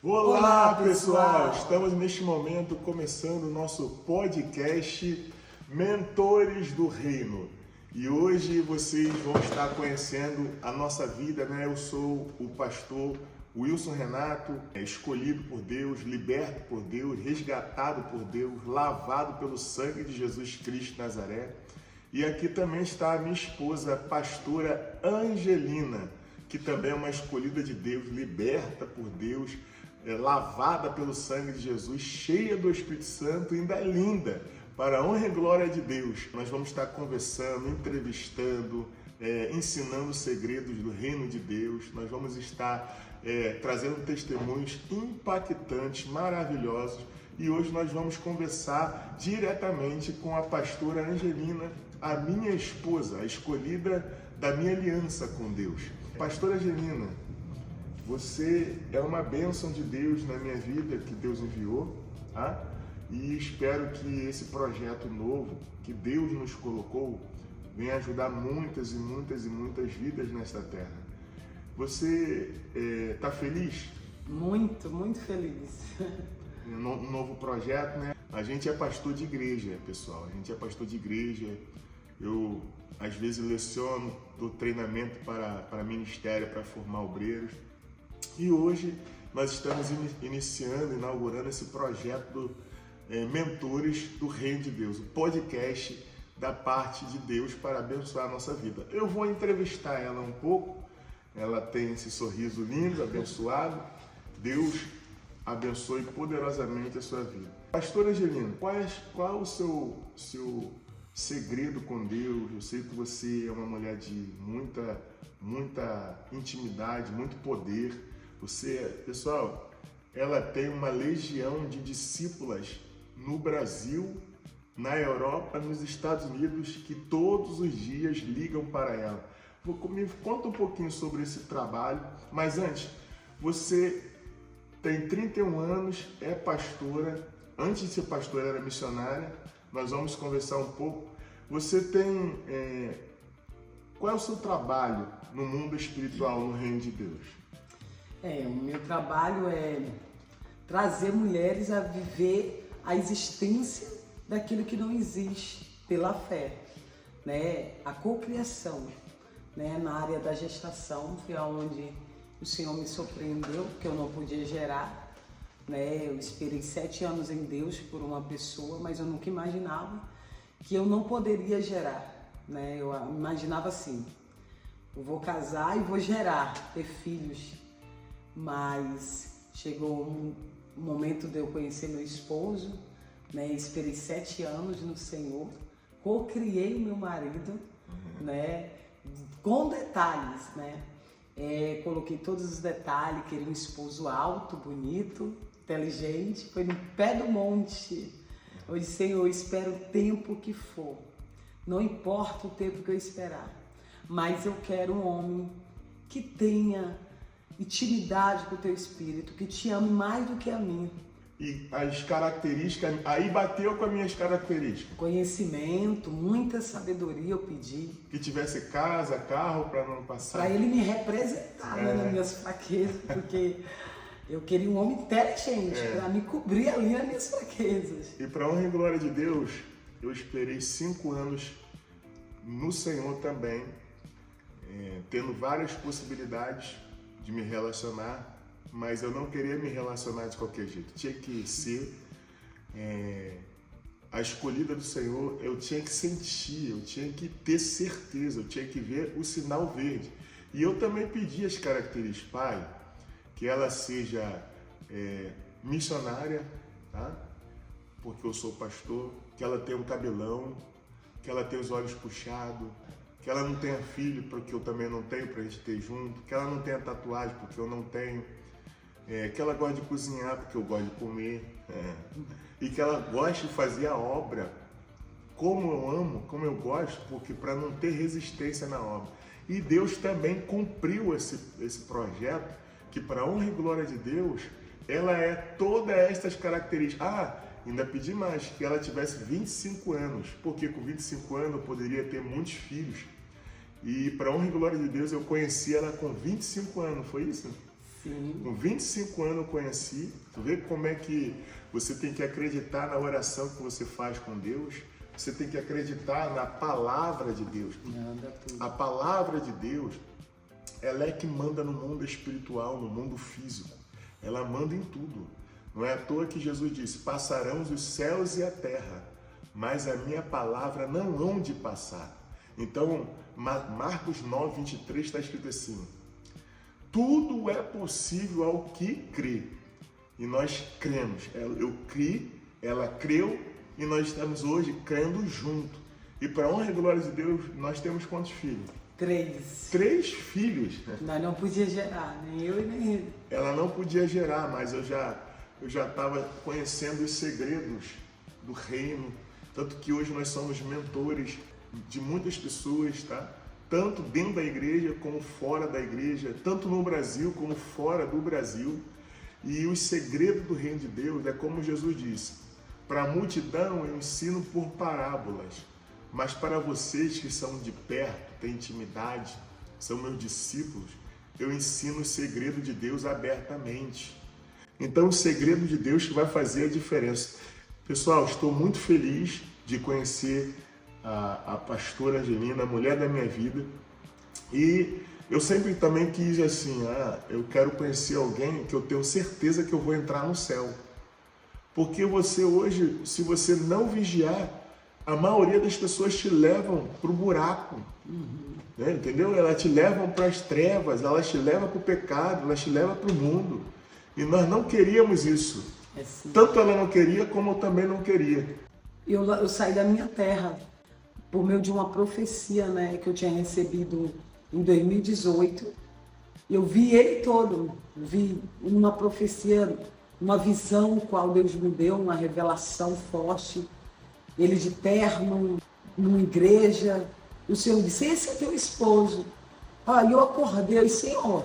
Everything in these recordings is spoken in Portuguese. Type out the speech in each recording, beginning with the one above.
Olá, pessoal! Estamos neste momento começando o nosso podcast Mentores do Reino. E hoje vocês vão estar conhecendo a nossa vida, né? Eu sou o pastor Wilson Renato, escolhido por Deus, liberto por Deus, resgatado por Deus, lavado pelo sangue de Jesus Cristo de Nazaré. E aqui também está a minha esposa, a pastora Angelina, que também é uma escolhida de Deus, liberta por Deus, lavada pelo sangue de Jesus, cheia do Espírito Santo, ainda linda, para a honra e glória de Deus. Nós vamos estar conversando, entrevistando, ensinando segredos do reino de Deus. Nós vamos estar trazendo testemunhos impactantes, maravilhosos. E hoje nós vamos conversar diretamente com a pastora Angelina, a minha esposa, a escolhida da minha aliança com Deus. Pastora Angelina, você é uma bênção de Deus na minha vida, que Deus enviou, tá? E espero que esse projeto novo que Deus nos colocou venha ajudar muitas e muitas e muitas vidas nesta terra. Você está feliz? Muito, muito feliz. Um novo projeto, né? A gente é pastor de igreja, pessoal. A gente é pastor de igreja. Eu, às vezes, leciono, dou treinamento para ministério, para formar obreiros. E hoje nós estamos inaugurando esse projeto Mentores do Reino de Deus, o podcast da parte de Deus para abençoar a nossa vida. Eu vou entrevistar ela um pouco. Ela tem esse sorriso lindo, abençoado. Deus abençoe poderosamente a sua vida. Pastora Angelina, qual o seu segredo com Deus? Eu sei que você é uma mulher de muita intimidade, muito poder. Pessoal, ela tem uma legião de discípulas no Brasil, na Europa, nos Estados Unidos, que todos os dias ligam para ela. Me conta um pouquinho sobre esse trabalho, mas antes, você tem 31 anos, é pastora, antes de ser pastora era missionária, nós vamos conversar um pouco. Você tem, qual é o seu trabalho no mundo espiritual, no reino de Deus? O meu trabalho é trazer mulheres a viver a existência daquilo que não existe pela fé, né? A cocriação, né? Na área da gestação, foi onde o Senhor me surpreendeu, que eu não podia gerar, né? Eu esperei 7 anos em Deus por uma pessoa, mas eu nunca imaginava que eu não poderia gerar, né? Eu imaginava assim, eu vou casar e vou gerar, ter filhos, mas chegou um momento de eu conhecer meu esposo, né? Esperei 7 anos no Senhor, co-criei o meu marido, né? Com detalhes, né? Coloquei todos os detalhes, queria um esposo alto, bonito, inteligente, foi no pé do monte. Eu disse, Senhor, eu espero o tempo que for, não importa o tempo que eu esperar, mas eu quero um homem que tenha intimidade com o teu espírito, que te ame mais do que a mim. E as características, aí bateu com as minhas características. Conhecimento, muita sabedoria eu pedi. Que tivesse casa, carro, para não passar. Para ele me representar, né, nas minhas fraquezas, porque eu queria um homem inteligente, para me cobrir ali nas minhas fraquezas. E para honra e glória de Deus, eu esperei 5 anos no Senhor também, tendo várias possibilidades de me relacionar, mas eu não queria me relacionar de qualquer jeito. Tinha que ser a escolhida do Senhor, eu tinha que sentir, eu tinha que ter certeza, eu tinha que ver o sinal verde. E eu também pedi as características, Pai, que ela seja missionária, tá? Porque eu sou pastor, que ela tenha um cabelão, que ela tenha os olhos puxados, que ela não tenha filho, porque eu também não tenho, pra gente ter junto, que ela não tenha tatuagem, porque eu não tenho, que ela goste de cozinhar, porque eu gosto de comer, e que ela goste de fazer a obra como eu amo, como eu gosto, porque para não ter resistência na obra. E Deus também cumpriu esse projeto, que para honra e glória de Deus, ela é todas estas características. Ainda pedi mais, que ela tivesse 25 anos, porque com 25 anos eu poderia ter muitos filhos. E para honra e glória de Deus, eu conheci ela com 25 anos, foi isso? Sim. Com 25 anos eu conheci. Tu vê como é que você tem que acreditar na oração que você faz com Deus. Você tem que acreditar na palavra de Deus. A palavra de Deus, ela é que manda no mundo espiritual, no mundo físico. Ela manda em tudo. Não é à toa que Jesus disse: passarão os céus e a terra, mas a minha palavra não hão de passar. Então, Marcos 9, 23 está escrito assim: tudo é possível ao que crê. E nós cremos. Eu criei, ela creu, e nós estamos hoje crendo junto. E para a honra e glória de Deus, nós temos quantos filhos? 3. 3 filhos. Nós não podíamos gerar, nem eu e nem ele. Ela não podia gerar, mas eu já estava conhecendo os segredos do reino. Tanto que hoje nós somos mentores de muitas pessoas, tá? Tanto dentro da igreja como fora da igreja, tanto no Brasil como fora do Brasil. E os segredos do reino de Deus é como Jesus disse: para a multidão eu ensino por parábolas, mas para vocês que são de perto, têm intimidade, são meus discípulos, eu ensino o segredo de Deus abertamente. Então o segredo de Deus que vai fazer a diferença. Pessoal, estou muito feliz de conhecer a pastora Angelina, a mulher da minha vida. E eu sempre também quis assim, eu quero conhecer alguém que eu tenho certeza que eu vou entrar no céu. Porque você hoje, se você não vigiar, a maioria das pessoas te levam para o buraco. Né? Entendeu? Elas te levam para as trevas, elas te levam para o pecado, elas te levam para o mundo. E nós não queríamos isso. Tanto ela não queria, como eu também não queria. Eu saí da minha terra por meio de uma profecia, né, que eu tinha recebido em 2018. Eu vi ele todo, vi uma profecia, uma visão qual Deus me deu, uma revelação forte. Ele de terno, numa igreja. O Senhor disse: esse é teu esposo. E eu acordei, Senhor,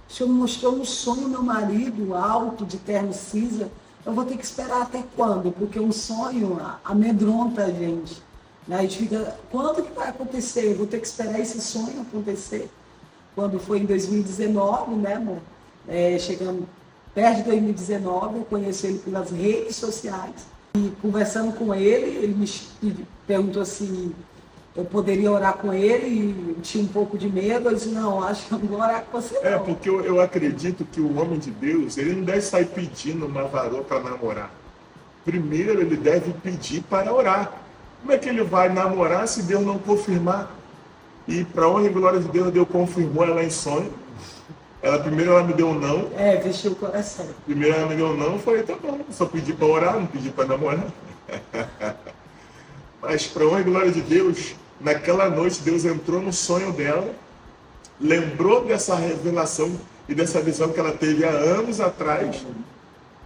o Senhor me mostrou no sonho meu marido, alto, de terno cinza. Eu vou ter que esperar até quando? Porque um sonho amedronta a gente. A gente fica, quando que vai acontecer? Eu vou ter que esperar esse sonho acontecer. Quando foi em 2019, né, amor? Chegando perto de 2019, eu conheci ele pelas redes sociais. E conversando com ele, ele me perguntou se eu poderia orar com ele, e eu tinha um pouco de medo. Eu disse: não, acho que eu não vou orar com você não. Porque eu acredito que o homem de Deus, ele não deve sair pedindo uma varoa para namorar. Primeiro ele deve pedir para orar. Como é que ele vai namorar se Deus não confirmar? E para honra e glória de Deus, Deus confirmou ela em sonho. Primeiro ela me deu um não. Fechou o coração. Primeiro ela me deu um não, eu falei: tá bom, só pedi para orar, não pedi para namorar. Mas para honra e glória de Deus, naquela noite Deus entrou no sonho dela, lembrou dessa revelação e dessa visão que ela teve há anos atrás,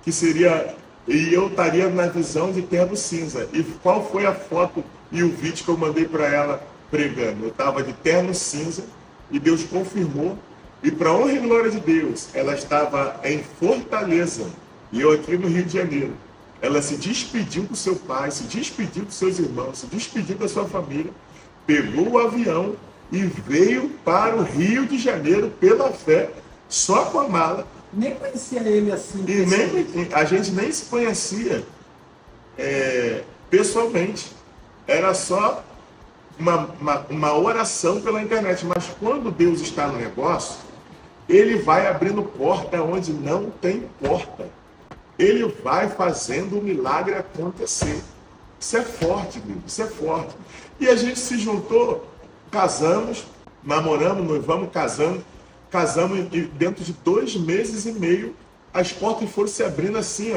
que seria, e eu estaria na visão de terno cinza. E qual foi a foto e o vídeo que eu mandei para ela pregando? Eu estava de terno cinza e Deus confirmou. E para honra e glória de Deus, ela estava em Fortaleza e eu aqui no Rio de Janeiro. Ela se despediu do seu pai, se despediu dos seus irmãos, se despediu da sua família, pegou o avião e veio para o Rio de Janeiro pela fé, só com a mala. Nem conhecia ele assim. E a gente nem se conhecia pessoalmente. Era só uma oração pela internet. Mas quando Deus está no negócio, Ele vai abrindo porta onde não tem porta. Ele vai fazendo o milagre acontecer. Isso é forte, Deus, isso é forte. E a gente se juntou, casamos, namoramos, noivamos, casamos e dentro de 2 meses e meio as portas foram se abrindo assim,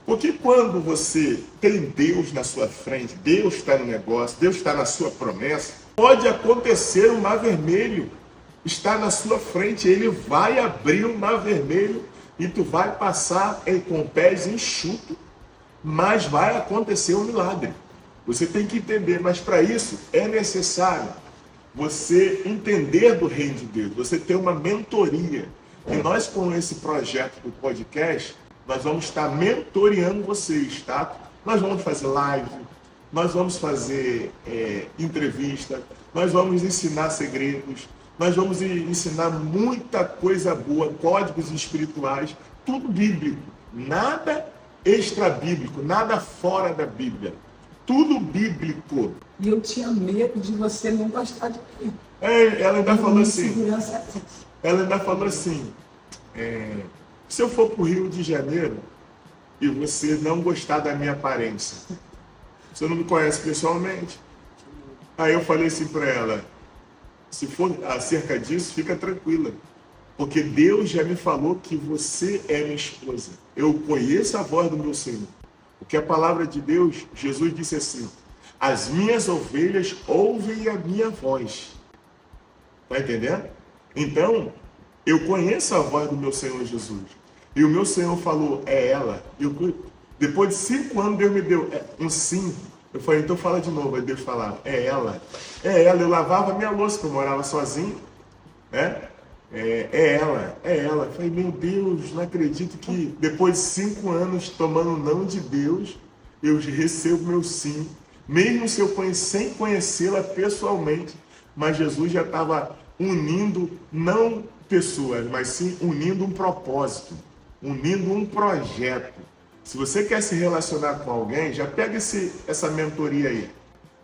porque quando você tem Deus na sua frente, Deus está no negócio, Deus está na sua promessa, pode acontecer um mar vermelho, está na sua frente, Ele vai abrir um mar vermelho e tu vai passar com pés enxutos, mas vai acontecer um milagre. Você tem que entender, mas para isso é necessário você entender do reino de Deus, você ter uma mentoria. E nós, com esse projeto do podcast, nós vamos estar mentoreando vocês, tá? Nós vamos fazer live, nós vamos fazer entrevista, nós vamos ensinar segredos, Nós vamos ensinar muita coisa boa, códigos espirituais, tudo bíblico. Nada extra-bíblico, nada fora da Bíblia. Tudo bíblico. E eu tinha medo de você não gostar de mim. Ela ainda falou assim. Segurança. Ela ainda falou assim. Se eu for para o Rio de Janeiro e você não gostar da minha aparência, você não me conhece pessoalmente? Aí eu falei assim para ela, se for acerca disso, fica tranquila, porque Deus já me falou que você é minha esposa. Eu conheço a voz do meu Senhor. Porque a palavra de Deus, Jesus disse assim, as minhas ovelhas ouvem a minha voz. Tá entendendo? Então, eu conheço a voz do meu Senhor Jesus. E o meu Senhor falou, é ela. Depois de 5 anos, Deus me deu um sim. Eu falei, então fala de novo. Aí Deus falava, é ela. É ela. Eu lavava minha louça, porque eu morava sozinho. Né? É ela. Eu falei, meu Deus, não acredito que depois de 5 anos tomando o não de Deus, eu recebo meu sim. Mesmo se eu sem conhecê-la pessoalmente. Mas Jesus já estava unindo, não pessoas, mas sim unindo um propósito, unindo um projeto. Se você quer se relacionar com alguém, já pega essa mentoria aí.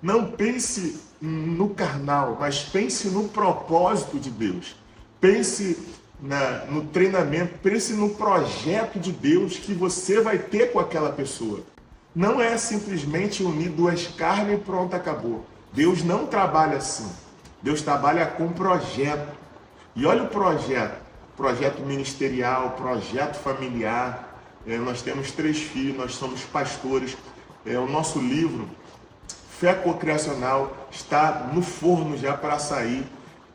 Não pense no carnal, mas pense no propósito de Deus. Pense no treinamento, pense no projeto de Deus que você vai ter com aquela pessoa. Não é simplesmente unir 2 carnes e pronto, acabou. Deus não trabalha assim. Deus trabalha com projeto. E olha o projeto. Projeto ministerial, projeto familiar. Nós temos 3 filhos, nós somos pastores. O nosso livro, Fé Cocriacional, está no forno já para sair.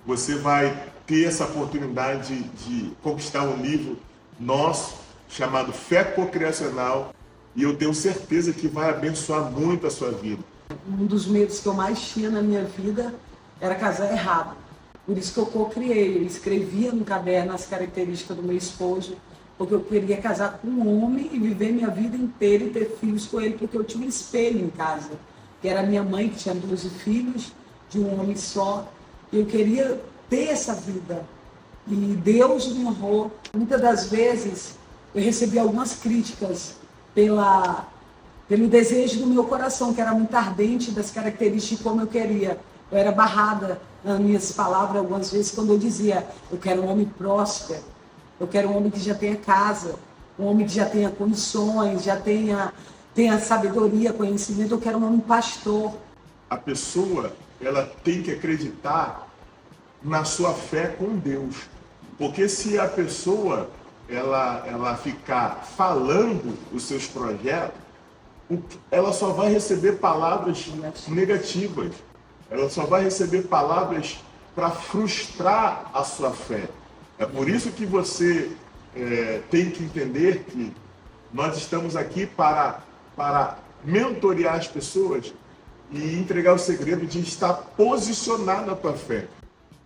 Você vai ter essa oportunidade de conquistar um livro nosso, chamado Fé Cocriacional. E eu tenho certeza que vai abençoar muito a sua vida. Um dos medos que eu mais tinha na minha vida era casar errado. Por isso que eu co-criei. Eu escrevia no caderno as características do meu esposo, porque eu queria casar com um homem e viver minha vida inteira e ter filhos com ele, porque eu tinha um espelho em casa, que era minha mãe, que tinha 12 filhos, de um homem só. E eu queria ter essa vida. E Deus me honrou. Muitas das vezes eu recebi algumas críticas pelo desejo do meu coração, que era muito ardente das características de como eu queria. Eu era barrada nas minhas palavras algumas vezes quando eu dizia, eu quero um homem próspero, eu quero um homem que já tenha casa, um homem que já tenha condições, já tenha sabedoria, conhecimento, eu quero um homem pastor. A pessoa, ela tem que acreditar na sua fé com Deus. Porque se a pessoa, ela ficar falando os seus projetos, ela só vai receber palavras negativas. Ela só vai receber palavras para frustrar a sua fé. É por isso que você tem que entender que nós estamos aqui para mentorear as pessoas e entregar o segredo de estar posicionado na tua fé.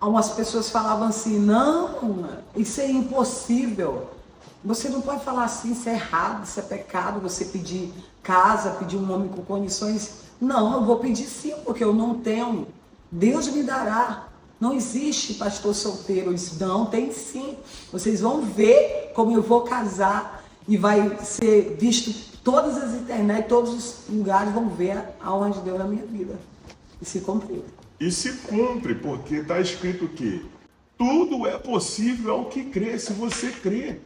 Algumas pessoas falavam assim, não, isso é impossível. Você não pode falar assim, isso é errado, isso é pecado, você pedir casa, pedir um homem com condições. Não, eu vou pedir sim, porque eu não tenho. Deus me dará. Não existe pastor solteiro. Isso não, tem sim. Vocês vão ver como eu vou casar e vai ser visto todas as internet, todos os lugares vão ver aonde deu na minha vida. E se cumpriu. E se cumpre, porque está escrito que tudo é possível ao que crê. Se você crê,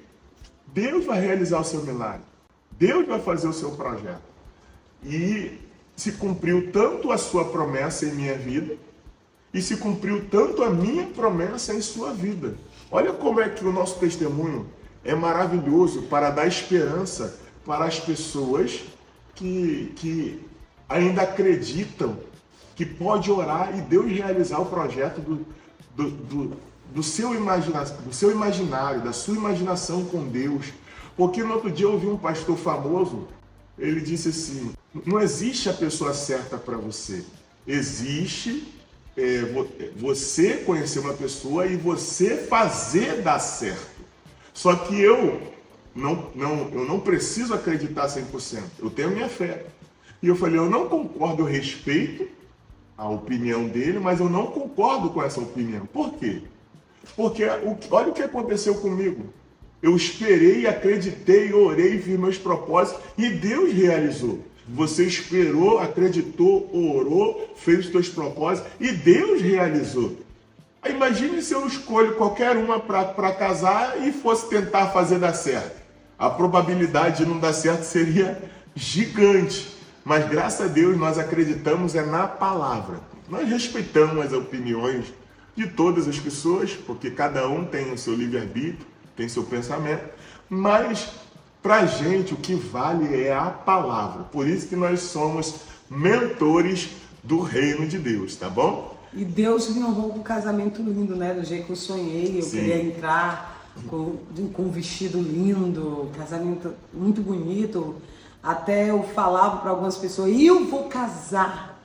Deus vai realizar o seu milagre. Deus vai fazer o seu projeto. E se cumpriu tanto a sua promessa em minha vida, e se cumpriu tanto a minha promessa em sua vida. Olha como é que o nosso testemunho é maravilhoso para dar esperança para as pessoas que ainda acreditam que pode orar e Deus realizar o projeto do seu imaginário, da sua imaginação com Deus. Porque no outro dia eu ouvi um pastor famoso, ele disse assim, não existe a pessoa certa para você. Existe você conhecer uma pessoa e você fazer dar certo. Só que eu não preciso acreditar 100%. Eu tenho minha fé. E eu falei, eu não concordo, eu respeito a opinião dele, mas eu não concordo com essa opinião. Por quê? Porque olha o que aconteceu comigo. Eu esperei, acreditei, orei, fiz meus propósitos e Deus realizou. Você esperou, acreditou, orou, fez os seus propósitos e Deus realizou. Aí imagine se eu escolho qualquer uma para casar e fosse tentar fazer dar certo. A probabilidade de não dar certo seria gigante. Mas graças a Deus nós acreditamos na palavra. Nós respeitamos as opiniões de todas as pessoas, porque cada um tem o seu livre-arbítrio, tem seu pensamento, mas pra gente o que vale é a palavra. Por isso que nós somos mentores do reino de Deus, tá bom? E Deus me honrou com um casamento lindo, né? Do jeito que eu sonhei, eu Sim. queria entrar com um vestido lindo, casamento muito bonito. Até eu falava para algumas pessoas, eu vou casar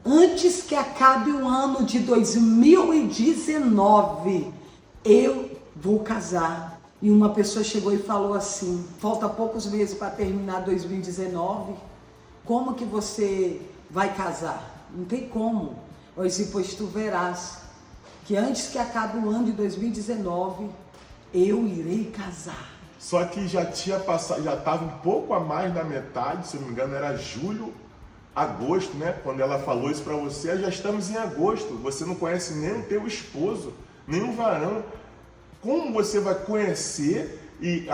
antes que acabe o ano de 2019. Eu vou casar. E uma pessoa chegou e falou assim, falta poucos meses para terminar 2019, como que você vai casar? Não tem como. Eu disse, pois tu verás que antes que acabe o ano de 2019, eu irei casar. Só que já tinha passado, já estava um pouco a mais da metade, se não me engano era julho, agosto, né? Quando ela falou isso para você, já estamos em agosto, você não conhece nem o teu esposo, nem o varão. Como você vai conhecer e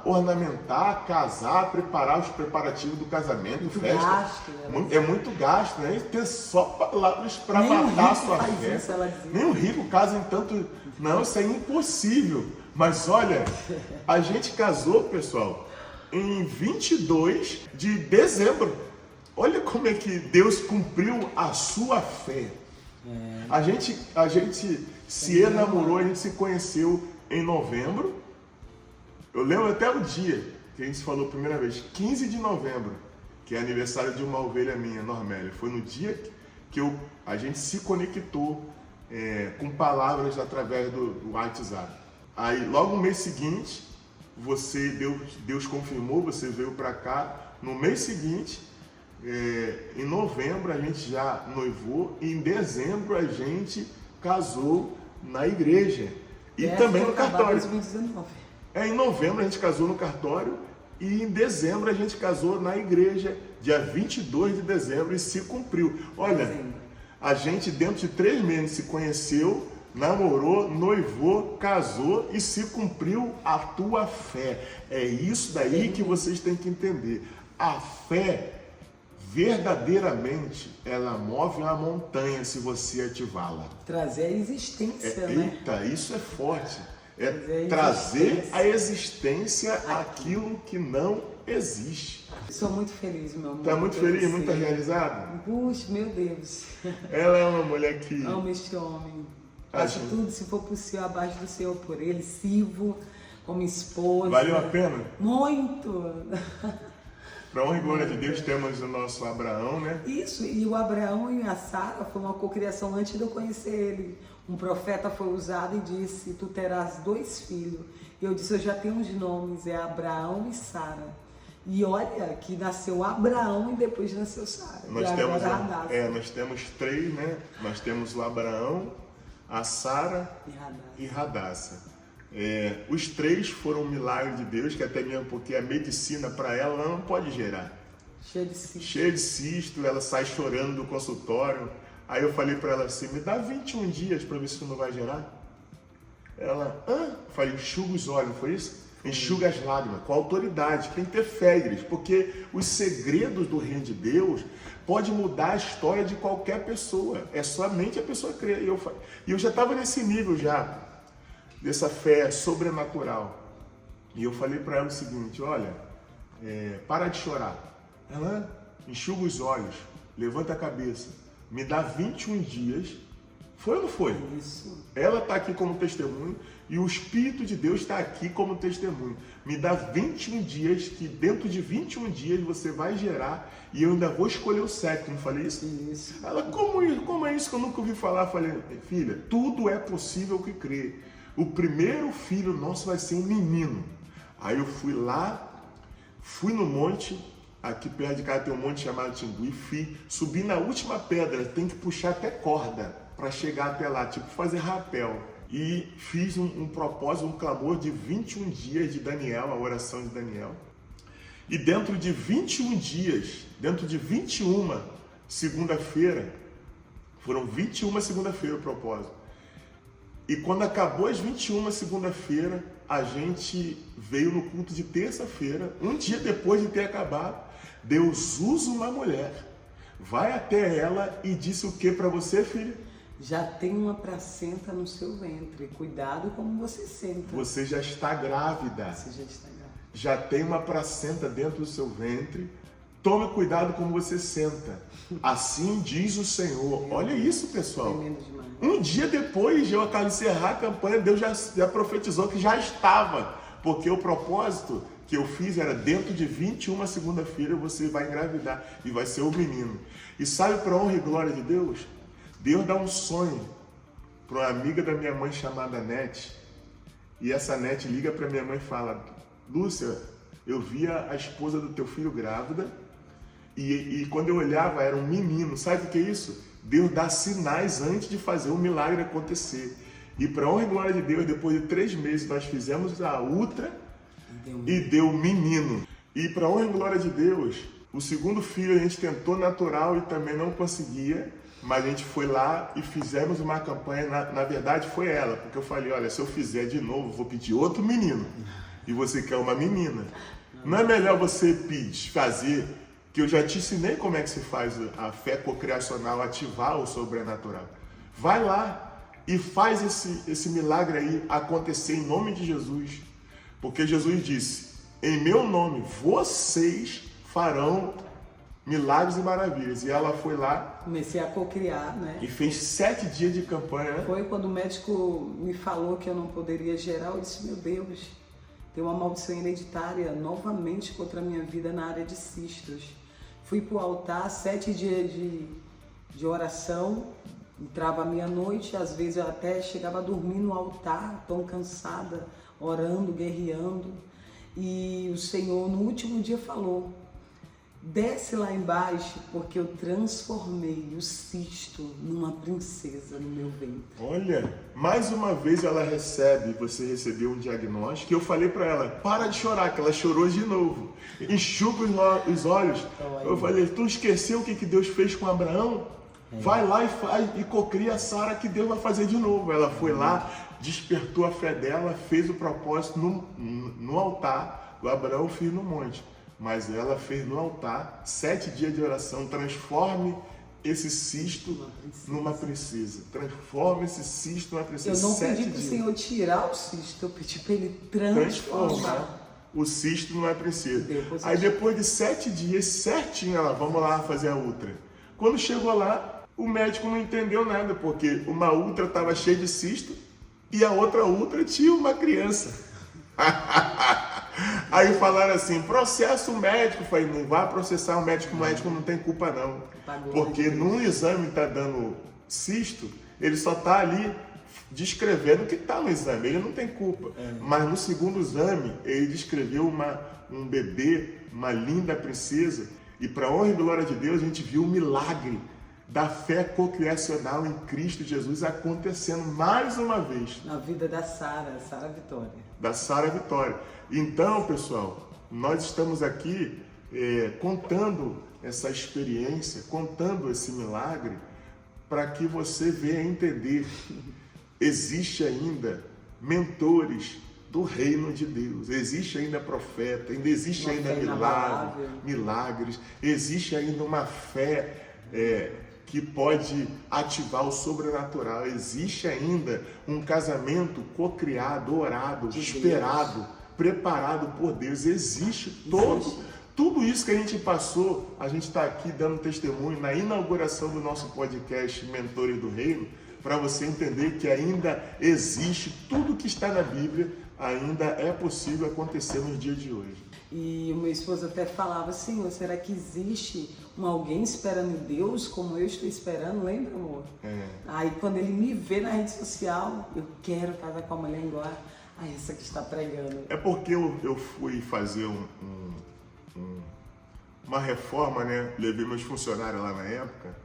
ornamentar, casar, preparar os preparativos do casamento, Muito festa? gasto, né? É muito gasto, né? Tem só palavras para matar a sua fé. Isso, ela dizia. Nem o rico casa em tanto. Não, isso é impossível. Mas olha, a gente casou, pessoal, em 22 de dezembro. Olha como é que Deus cumpriu a sua fé. A gente se enamorou, a gente se conheceu em novembro. Eu lembro até o dia que a gente se falou a primeira vez, 15 de novembro, que é aniversário de uma ovelha minha, Normélia. Foi no dia que a gente se conectou com palavras através do WhatsApp. Aí, logo no mês seguinte, Deus confirmou, você veio para cá. No mês seguinte, em novembro, a gente já noivou. E em dezembro, a gente casou na igreja. E também no cartório. 2019. Em novembro, a gente casou no cartório. E em dezembro, a gente casou na igreja. Dia 22 de dezembro. E se cumpriu. Olha, a gente dentro de 3 meses se conheceu, namorou, noivou, casou e se cumpriu a tua fé. É isso daí que vocês têm que entender. A fé, verdadeiramente, ela move a montanha se você ativá-la. Trazer a existência, né? Eita, isso é forte. Trazer a existência aquilo que não existe. Sou muito feliz, meu amor. Tá muito feliz, muito realizada? Puxa, meu Deus. Ela é uma mulher que... Amo este homem. Faço tudo, se for possível, abaixo do Senhor por ele. Sirvo como esposa. Valeu a pena? Muito. Para honra e glória de Deus, temos o nosso Abraão, né? Isso, e o Abraão e a Sara foi uma cocriação antes de eu conhecer ele. Um profeta foi usado e disse, tu terás 2 filhos. E eu disse, eu já tenho os nomes, é Abraão e Sara. E olha que nasceu Abraão e depois nasceu Sara. Nós temos 3, né? Nós temos o Abraão, a Sara e Radassa. Os 3 foram um milagre de Deus, que até mesmo porque a medicina para ela não pode gerar. Cheia de cisto, ela sai chorando do consultório. Aí eu falei para ela assim, me dá 21 dias para ver se tu não vai gerar. Ela, Eu falei, enxuga os olhos, foi isso? Enxuga as lágrimas, com autoridade, tem que ter fé, igreja, porque os segredos do reino de Deus pode mudar a história de qualquer pessoa, é somente a pessoa crer. E eu já estava nesse nível já, dessa fé sobrenatural. E eu falei para ela o seguinte, olha, para de chorar. Ela enxuga os olhos, levanta a cabeça, me dá 21 dias. Foi ou não foi? Isso. Ela está aqui como testemunho e o Espírito de Deus está aqui como testemunho. Me dá 21 dias, que dentro de 21 dias você vai gerar e eu ainda vou escolher o 7º. Não falei isso? Isso. Ela, como é isso que eu nunca ouvi falar? Eu falei, filha, tudo é possível que crê. O primeiro filho nosso vai ser um menino. Aí eu fui lá, fui no monte, aqui perto de casa tem um monte chamado Tingui, subi na última pedra, tem que puxar até corda para chegar até lá, tipo fazer rapel. e fiz um propósito, um clamor de 21 dias de Daniel, a oração de Daniel. E dentro de 21 dias, dentro de 21 segunda-feira, foram 21 segunda-feira o propósito. E quando acabou as 21 segunda-feira, a gente veio no culto de terça-feira, um dia depois de ter acabado. Deus usa uma mulher, vai até ela e disse o que para você, filha? Já tem uma placenta no seu ventre. Cuidado como você senta. Você já está grávida. Você já está grávida. Já tem uma placenta dentro do seu ventre. Tome cuidado como você senta. Assim diz o Senhor. Olha isso, pessoal. Tremendo demais. Um dia depois de eu acabar de encerrar a campanha, Deus já profetizou que já estava. Porque o propósito que eu fiz era dentro de 21 segunda-feira você vai engravidar e vai ser o menino. E sabe para a honra e glória de Deus? Deus dá um sonho para uma amiga da minha mãe chamada Nete. E essa Nete liga para minha mãe e fala: Lúcia, eu via a esposa do teu filho grávida e quando eu olhava era um menino. Sabe o que é isso? Deus dá sinais antes de fazer o milagre acontecer. E para a honra e glória de Deus, depois de 3 meses nós fizemos a ultra e deu menino. E para a honra e glória de Deus, o segundo filho a gente tentou natural e também não conseguia. Mas a gente foi lá e fizemos uma campanha, na verdade foi ela, porque eu falei, olha, se eu fizer de novo, vou pedir outro menino, e você quer uma menina. Não é melhor você fazer, que eu já te ensinei como é que se faz a fé cocriacional, ativar o sobrenatural. Vai lá e faz esse milagre aí acontecer em nome de Jesus, porque Jesus disse, em meu nome, vocês farão milagres e maravilhas. E ela foi lá. Comecei a cocriar, né? E fez 7 dias de campanha, né? Foi quando o médico me falou que eu não poderia gerar. Eu disse, meu Deus, tem uma maldição hereditária novamente contra a minha vida na área de cistos. Fui para o altar, 7 dias de oração. Entrava à meia-noite, às vezes eu até chegava a dormir no altar, tão cansada, orando, guerreando. E o Senhor, no último dia, falou: desce lá embaixo, porque eu transformei o cisto numa princesa no meu ventre. Olha, mais uma vez ela recebe, você recebeu um diagnóstico, e eu falei para ela, para de chorar, que ela chorou de novo. Enxuga os olhos. Eu falei, tu esqueceu o que Deus fez com Abraão? Vai lá e faz, e cocria a Sara, que Deus vai fazer de novo. Ela foi lá, despertou a fé dela, fez o propósito no altar, o Abraão fez no monte. Mas ela fez no altar 7 dias de oração. Transforme esse cisto numa princesa. Transforme esse cisto numa princesa. Eu não pedi para o Senhor tirar o cisto, eu pedi para Ele transformar o cisto numa princesa. Aí depois de 7 dias, certinho, ela, vamos lá fazer a ultra. Quando chegou lá, o médico não entendeu nada, porque uma ultra estava cheia de cisto e a outra ultra tinha uma criança. Aí falaram assim, processa o médico. Eu falei, não vá processar o médico não tem culpa não. Porque num exame está dando cisto, ele só está ali descrevendo o que está no exame, ele não tem culpa. Mas no segundo exame, ele descreveu um bebê, uma linda princesa, e para honra e glória de Deus, a gente viu o milagre da fé cocriacional em Cristo Jesus acontecendo mais uma vez. Na vida da Sara Vitória. Da Sara Vitória. Então, pessoal, nós estamos aqui contando essa experiência, contando esse milagre, para que você venha entender. Existe ainda mentores do reino de Deus, existe ainda profeta, ainda existe ainda milagres, existe ainda uma fé que pode ativar o sobrenatural, existe ainda um casamento cocriado, orado, esperado, preparado por Deus, existe tudo isso que a gente passou. A gente está aqui dando testemunho na inauguração do nosso podcast Mentores do Reino, para você entender que ainda existe tudo que está na Bíblia, ainda é possível acontecer nos dias de hoje. E o meu esposo até falava assim, será que existe alguém esperando em Deus como eu estou esperando? Lembra, amor? Aí quando ele me vê na rede social, eu quero casar com a mulher igual a essa que está pregando. É porque eu fui fazer uma reforma, né? Levei meus funcionários lá na época,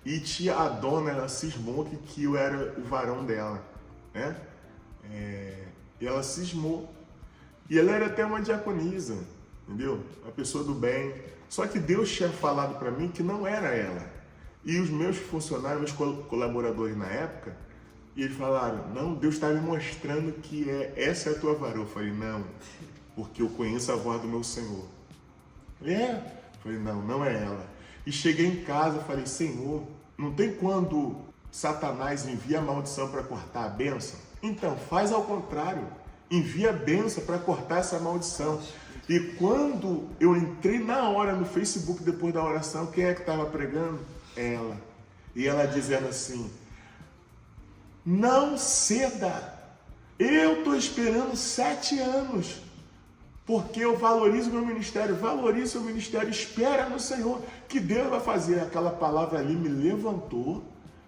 e a dona, ela cismou que eu era o varão dela. né? E ela cismou. E ela era até uma diaconisa, entendeu? Uma pessoa do bem. Só que Deus tinha falado para mim que não era ela. E os meus funcionários, meus colaboradores na época, eles falaram, não, Deus está me mostrando que essa é a tua varoa. Eu falei, não, porque eu conheço a voz do meu Senhor. Ele Eu falei, não, não é ela. E cheguei em casa e falei, Senhor, não tem quando Satanás envia a maldição para cortar a bênção? Então, faz ao contrário. Envia a bênção para cortar essa maldição. E quando eu entrei na hora no Facebook, depois da oração, quem é que estava pregando? Ela. E ela dizendo assim, não ceda. Eu estou esperando 7 anos. Porque eu valorizo o meu ministério, valorizo o meu ministério, espera no Senhor, que Deus vai fazer. Aquela palavra ali me levantou,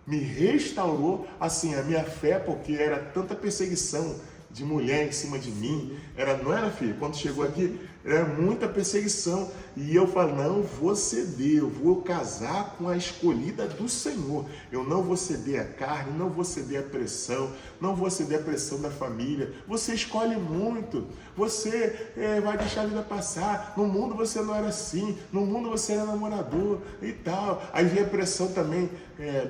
me restaurou, assim, a minha fé, porque era tanta perseguição de mulher em cima de mim. Não era, filho? Quando chegou aqui, era muita perseguição. E eu falo, não vou ceder, eu vou casar com a escolhida do Senhor. Eu não vou ceder a carne, não vou ceder a pressão, não vou ceder a pressão da família. Você escolhe muito, você vai deixar a vida passar. No mundo você não era assim, no mundo você era namorador e tal. Aí vem a pressão também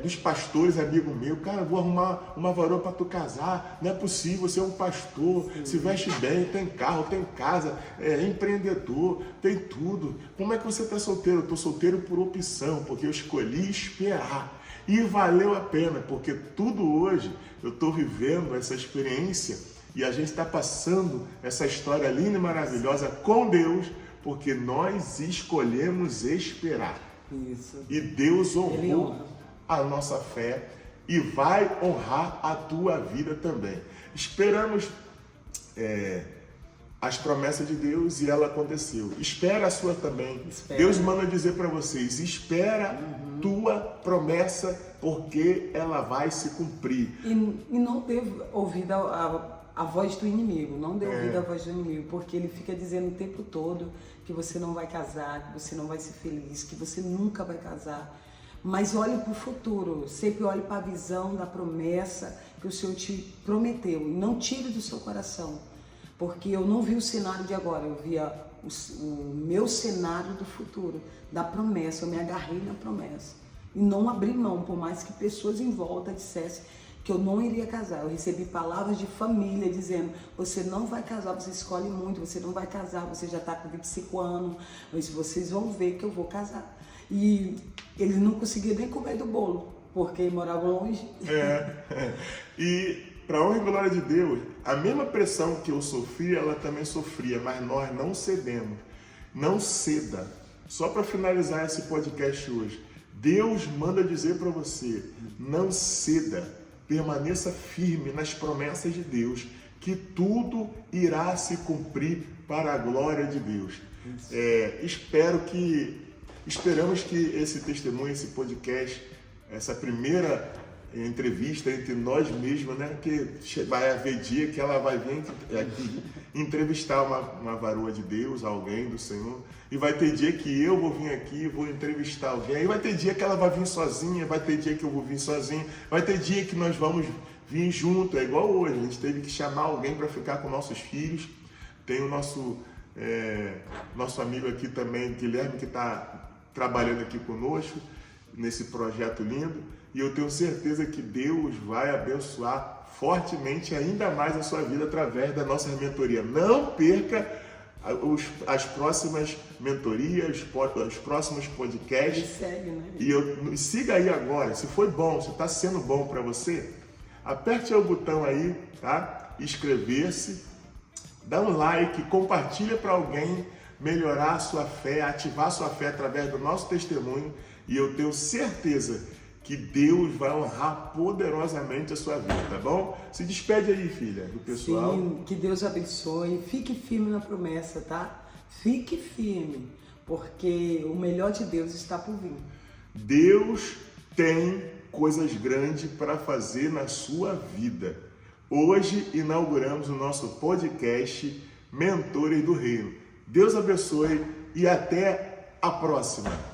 dos pastores, amigo meu. Cara, vou arrumar uma varoa para tu casar, não é possível, você é um pastor, se veste bem, tem carro, tem casa, é empreendedor, tem tudo. Como é que você está solteiro? Eu estou solteiro por opção, porque eu escolhi esperar. E valeu a pena, porque tudo hoje eu estou vivendo essa experiência e a gente está passando essa história linda e maravilhosa com Deus, porque nós escolhemos esperar. Isso. E Deus honrou a nossa fé e vai honrar a tua vida também. Esperamos as promessas de Deus e ela aconteceu. Espera a sua também. Espera. Deus manda dizer para vocês, espera tua promessa, porque ela vai se cumprir. E não dê ouvido a voz do inimigo, não dê ouvido à voz do inimigo, porque ele fica dizendo o tempo todo que você não vai casar, que você não vai ser feliz, que você nunca vai casar. Mas olhe para o futuro, sempre olhe para a visão da promessa que o Senhor te prometeu. E não tire do seu coração, porque eu não vi o cenário de agora, eu via o meu cenário do futuro, da promessa. Eu me agarrei na promessa e não abri mão, por mais que pessoas em volta dissessem que eu não iria casar. Eu recebi palavras de família dizendo, você não vai casar, você escolhe muito, você não vai casar, você já está com 25 anos, mas vocês vão ver que eu vou casar. E eles não conseguiam nem comer do bolo, porque moravam longe. E para honra e glória de Deus, a mesma pressão que eu sofri, ela também sofria, mas nós não cedemos. Não ceda. Só para finalizar esse podcast hoje, Deus manda dizer para você, não ceda. Permaneça firme nas promessas de Deus, que tudo irá se cumprir para a glória de Deus. Esperamos que esse testemunho, esse podcast, essa primeira entrevista entre nós mesmos, né? Que vai haver dia que ela vai vir aqui entrevistar uma varoa de Deus, alguém do Senhor, e vai ter dia que eu vou vir aqui e vou entrevistar alguém, e vai ter dia que ela vai vir sozinha, vai ter dia que eu vou vir sozinho, vai ter dia que nós vamos vir junto, é igual hoje, a gente teve que chamar alguém para ficar com nossos filhos. Tem o nosso amigo aqui também, Guilherme, que está trabalhando aqui conosco nesse projeto lindo, e eu tenho certeza que Deus vai abençoar fortemente ainda mais a sua vida através da nossa mentoria. Não perca as próximas mentorias, os próximos podcasts. Segue, né? E siga aí agora. Se foi bom, se está sendo bom para você, aperte o botão aí, tá? Inscrever-se, dá um like, compartilha para alguém melhorar a sua fé, ativar a sua fé através do nosso testemunho, e eu tenho certeza que Deus vai honrar poderosamente a sua vida, tá bom? Se despede aí, filha, do pessoal. Sim, que Deus abençoe. Fique firme na promessa, tá? Fique firme, porque o melhor de Deus está por vir. Deus tem coisas grandes para fazer na sua vida. Hoje inauguramos o nosso podcast Mentores do Reino. Deus abençoe e até a próxima.